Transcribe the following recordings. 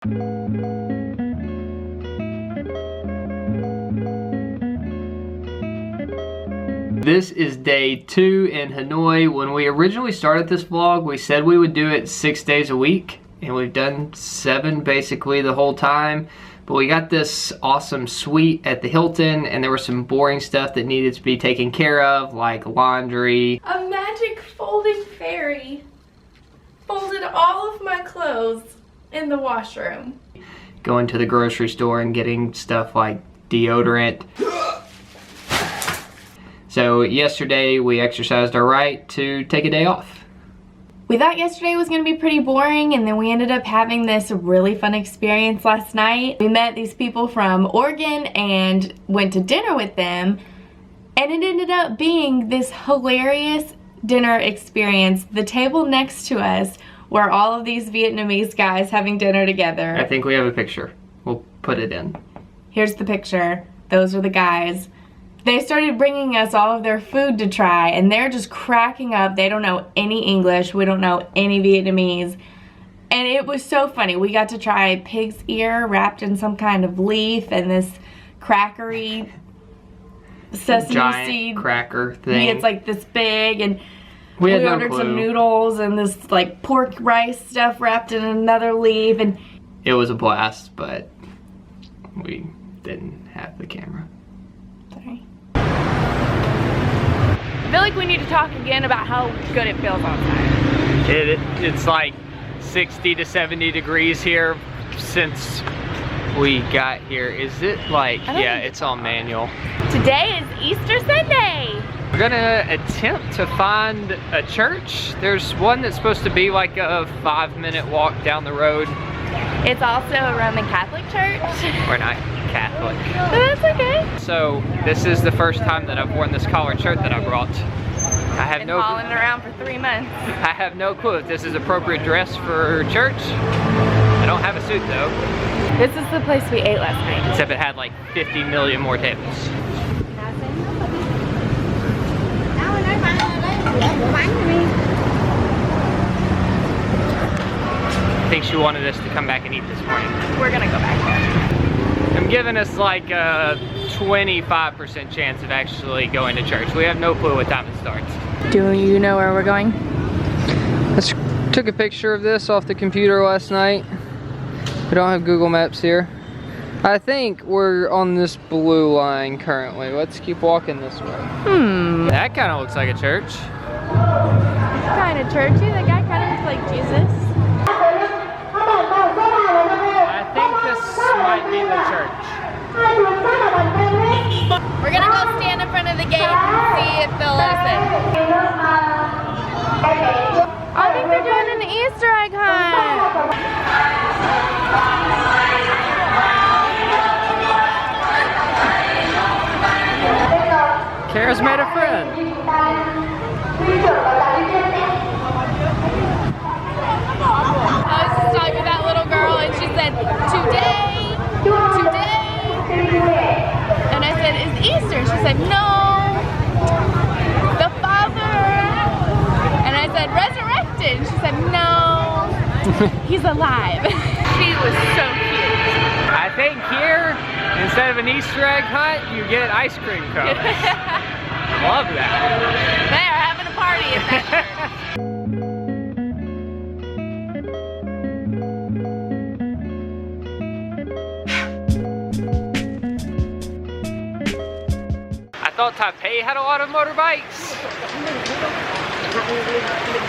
This is day 2 in Hanoi. When we originally started this vlog, we said we would do it 6 days a week, and we've done 7 basically the whole time. But we got this awesome suite at the Hilton, and there was some boring stuff that needed to be taken care of, like laundry. A magic folding fairy folded all of my clothes in the washroom. Going to the grocery store and getting stuff like deodorant. So yesterday we exercised our right to take a day off. We thought yesterday was gonna be pretty boring, and then we ended up having this really fun experience last night. We met these people from Oregon and went to dinner with them, and it ended up being this hilarious dinner experience. The table next to us were all of these Vietnamese guys having dinner together. I think we have a picture. We'll put it in. Here's the picture. Those are the guys. They started bringing us all of their food to try, and they're just cracking up. They don't know any English. We don't know any Vietnamese. And it was so funny. We got to try pig's ear wrapped in some kind of leaf and this crackery sesame giant seed cracker thing. It's like this big, and we we ordered some noodles and this like pork rice stuff wrapped in another leaf, and it was a blast, but we didn't have the camera. sorry. I feel like we need to talk again about how good it feels outside. It's like 60 to 70 degrees here since we got here. Is it like, yeah, it's all manual. Today is Easter Sunday. We're gonna attempt to find a church. There's one that's supposed to be like a 5-minute walk down the road. It's also a Roman Catholic church. We're not Catholic. But that's okay. So this is the first time that I've worn this collared shirt that I brought. I have Been hauling it around for 3 months. I have no clue if this is appropriate dress for church. I don't have a suit though. This is the place we ate last night. Except it had like 50 million more tables. I think she wanted us to come back and eat this morning. We're gonna go back there. I'm giving us like a 25% chance of actually going to church. We have no clue what time it starts. Do you know where we're going? I took a picture of this off the computer last night. We don't have Google Maps here. I think we're on this blue line currently. Let's keep walking this way. That kind of looks like a church. Kind of churchy. The guy kind of looks like Jesus. I think this might be the church. We're gonna go stand in front of the gate and see if they'll let us in. I think they're doing an Easter egg hunt. Kara's made a friend. I was just talking to that little girl, and she said, today. And I said, is Easter? She said, no, the Father. And I said, resurrected. And she said, no, he's alive. She was so cute. I think here, instead of an Easter egg hunt, you get ice cream cones. Love that. They are having a party in that church. I thought Taipei had a lot of motorbikes.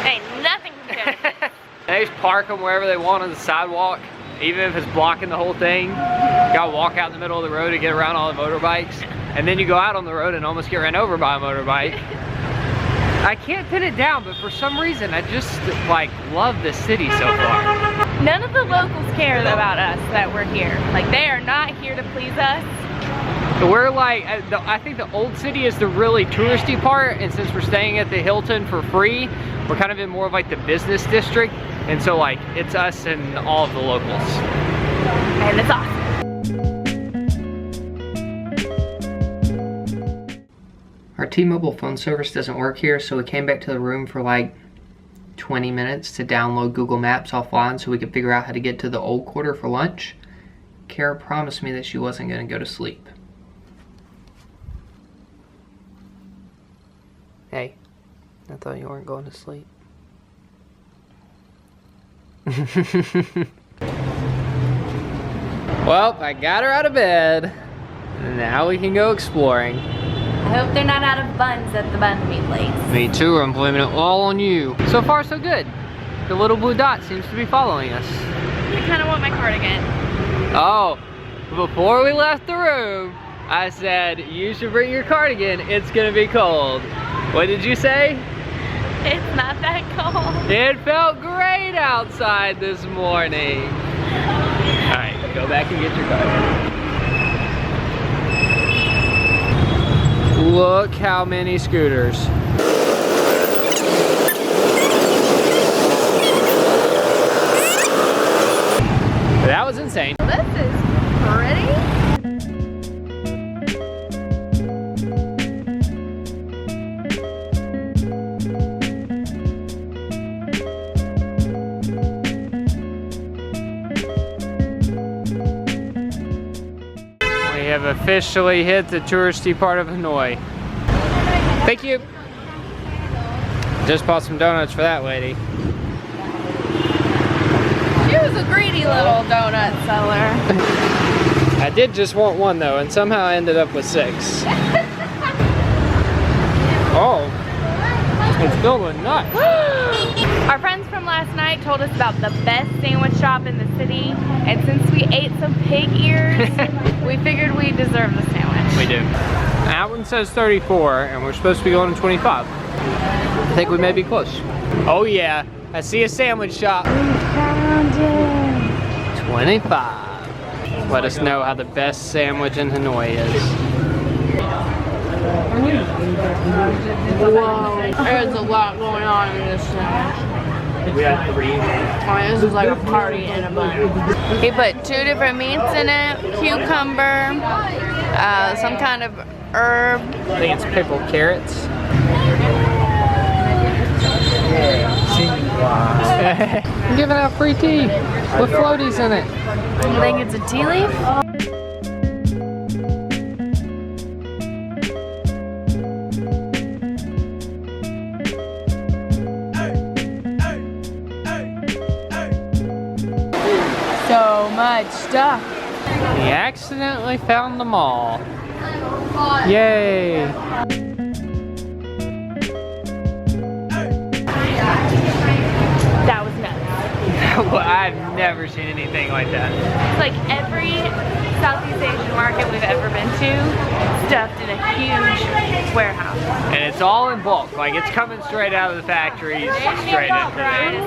Ain't nothing compared to this. They just park them wherever they want on the sidewalk, even if it's blocking the whole thing. You gotta walk out in the middle of the road to get around all the motorbikes. And then you go out on the road and almost get ran over by a motorbike. I can't pin it down, but for some reason, I just like love this city so far. None of the locals care about us that we're here. Like, they are not here to please us. We're like, I think the old city is the really touristy part, and since we're staying at the Hilton for free, we're kind of in more of like the business district, and so like it's us and all of the locals. And it's awesome. Our T-Mobile phone service doesn't work here, so we came back to the room for like 20 minutes to download Google Maps offline so we could figure out how to get to the Old Quarter for lunch, Kara promised me that she wasn't going to go to sleep. Hey, I thought you weren't going to sleep. Well, I got her out of bed. Now we can go exploring. I hope they're not out of buns at the Banh Mi place. Me too, I'm blaming it all on you. So far, so good. The little blue dot seems to be following us. I kind of want my cardigan. Oh, before we left the room, I said, you should bring your cardigan, it's gonna be cold. What did you say? It's not that cold. It felt great outside this morning. All right, go back and get your cardigan. Look how many scooters. That was insane. This is pretty. We have officially hit the touristy part of Hanoi. Thank you. Just bought some donuts for that lady. She was a greedy little donut seller. I did just want one though, and somehow I ended up with 6. Oh, it's filled with nuts. Our friends from last night told us about the best sandwich shop in the city, and since we ate some pig ears, we figured we deserve the sandwich. We do. That one says 34, and we're supposed to be going to 25. I think we may be close. Oh yeah, I see a sandwich shop. We found it. 25. Let us know how the best sandwich in Hanoi is. Whoa, there's a lot going on in this sandwich. We had 3. Oh, this is like a party in a bun. He put 2 different meats in it, cucumber, some kind of herb. I think it's pickled carrots. I'm giving out free tea with floaties in it. You think it's a tea leaf? So much stuff. He accidentally found them all. Yay! That was nuts. Well, I've never seen anything like that. It's like every Southeast Asian market we've ever been to, stuffed in a huge warehouse. And it's all in bulk. Like it's coming straight out of the factories, straight into there.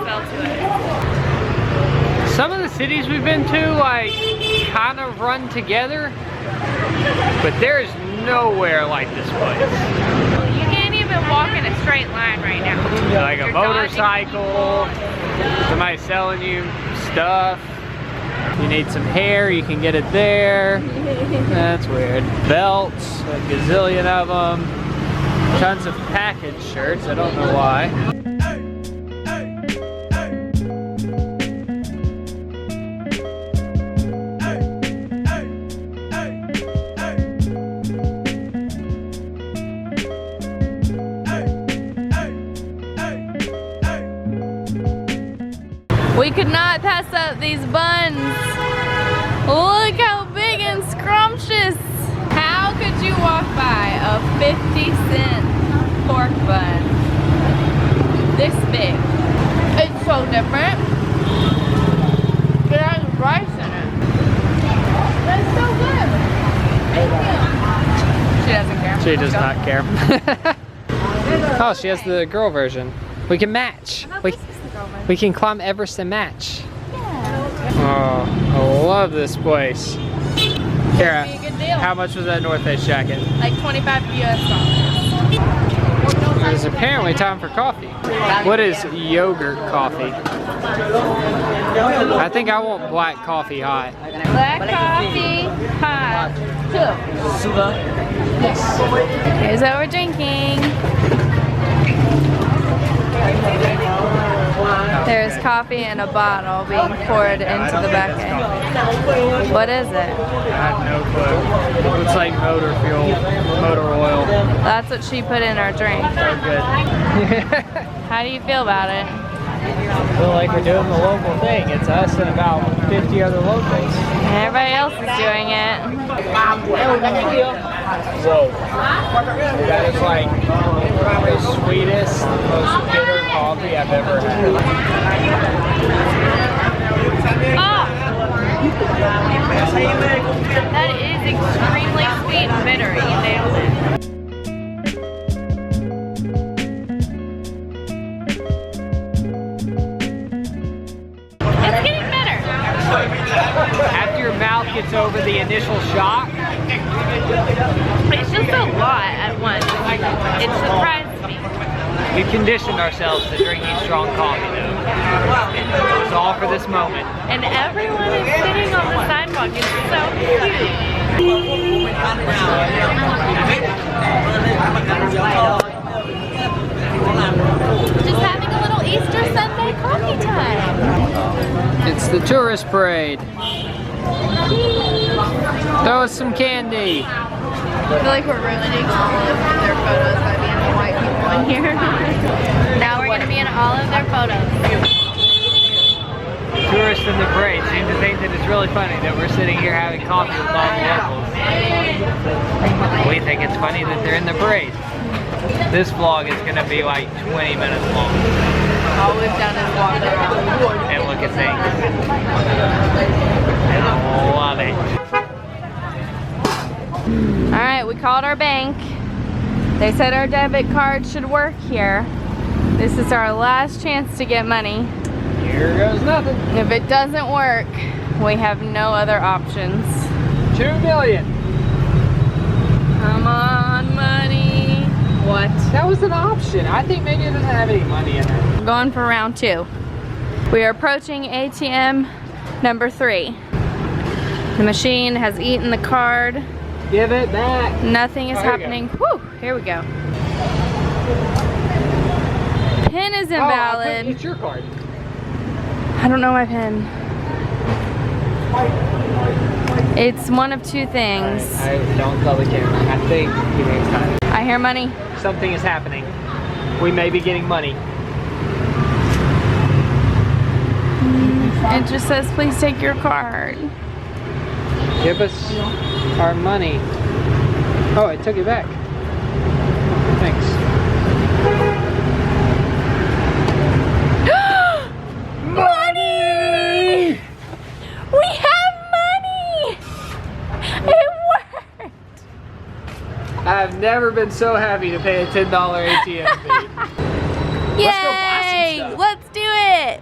Some of the cities we've been to, like, kind of run together, but there's nowhere like this place. You can't even walk in a straight line right now. Like a motorcycle, somebody selling you stuff. You need some hair, you can get it there. That's weird. Belts, a gazillion of them. Tons of package shirts, I don't know why. We could not pass up these buns. Look how big and scrumptious. How could you walk by a 50-cent pork bun this big? It's so different. It has rice in it. That's so good. Thank you. She doesn't care. She does not care. Oh, she has the girl version. We can match. We can climb Everest and match. Yeah. Oh, I love this place. Kara, Be a good deal. how much was that North Face jacket? Like 25 US dollars. It's apparently time for coffee. What is yogurt coffee? I think I want black coffee hot. Black coffee, hot. 2. Yes. Here's what we're drinking. There's coffee in a bottle being poured into the bucket. What is it? I have no clue. It looks like motor fuel, motor oil. That's what she put in our drink. So good. How do you feel about it? I feel like we're doing the local thing. It's us and about 50 other locals. And everybody else is doing it. Whoa. That is like the sweetest, most bitter coffee I've ever had. Oh! That is extremely sweet and bitter. You nailed it. It's getting better. After your mouth gets over the initial shock, It's just a lot at once. It surprised me. we conditioned ourselves to drinking strong coffee though. It was all for this moment. And everyone is sitting on the sidewalk. It's so cute. Just having a little Easter Sunday coffee time. It's the tourist parade. Throw us some candy. I feel like we're ruining all of their photos by being the white people in here. Now we're going to be in all of their photos. Tourists in the parade seem to think that it's really funny that we're sitting here having coffee with all the locals. We think it's funny that they're in the parade. This vlog is going to be like 20 minutes long. All we've done is walk around. And look at things. I love it. Alright, we called our bank. They said our debit card should work here. This is our last chance to get money. Here goes nothing. If it doesn't work, we have no other options. 2 million. Come on, money. What? That was an option. I think maybe it doesn't have any money in it. We're going for round 2. We are approaching ATM number 3. The machine has eaten the card. Give it back. Nothing is Oh, here we happening. Whew, here we go. Pin is Oh, invalid. it's your card. I don't know my pin. It's one of 2 things. I don't tell the camera. I think he makes time. I hear money. Something is happening. We may be getting money. It just says, please take your card. Give us our money. Oh, I took it back. Thanks. Money! We have money! It worked! I've never been so happy to pay a $10 ATM fee. Yay! Let's go buy some stuff. Let's do it!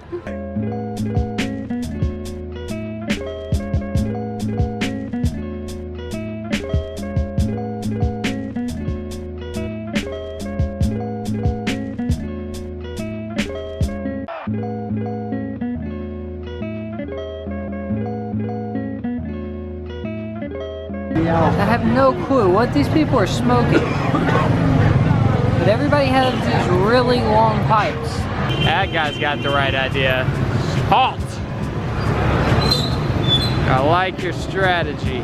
I have no clue what these people are smoking. But everybody has these really long pipes. That guy's got the right idea. Halt! I like your strategy.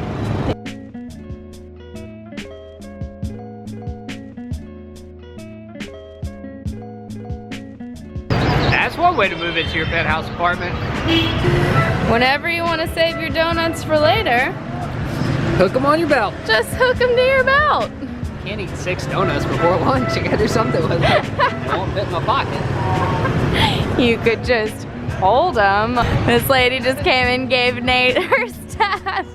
That's one way to move into your penthouse apartment. Whenever you want to save your donuts for later, Hook them on your belt. just hook them to your belt. Can't eat 6 donuts before lunch. I gotta do something with it. It won't fit in my pocket. You could just hold them. This lady just came and gave Nate her stuff.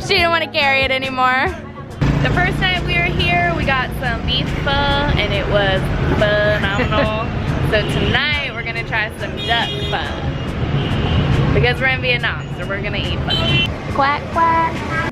She didn't want to carry it anymore. The first night we were here, we got some beef pho, and it was phenomenal. So tonight we're gonna try some duck pho. Because we're in Vietnam, so we're gonna eat pho. Quack, quack.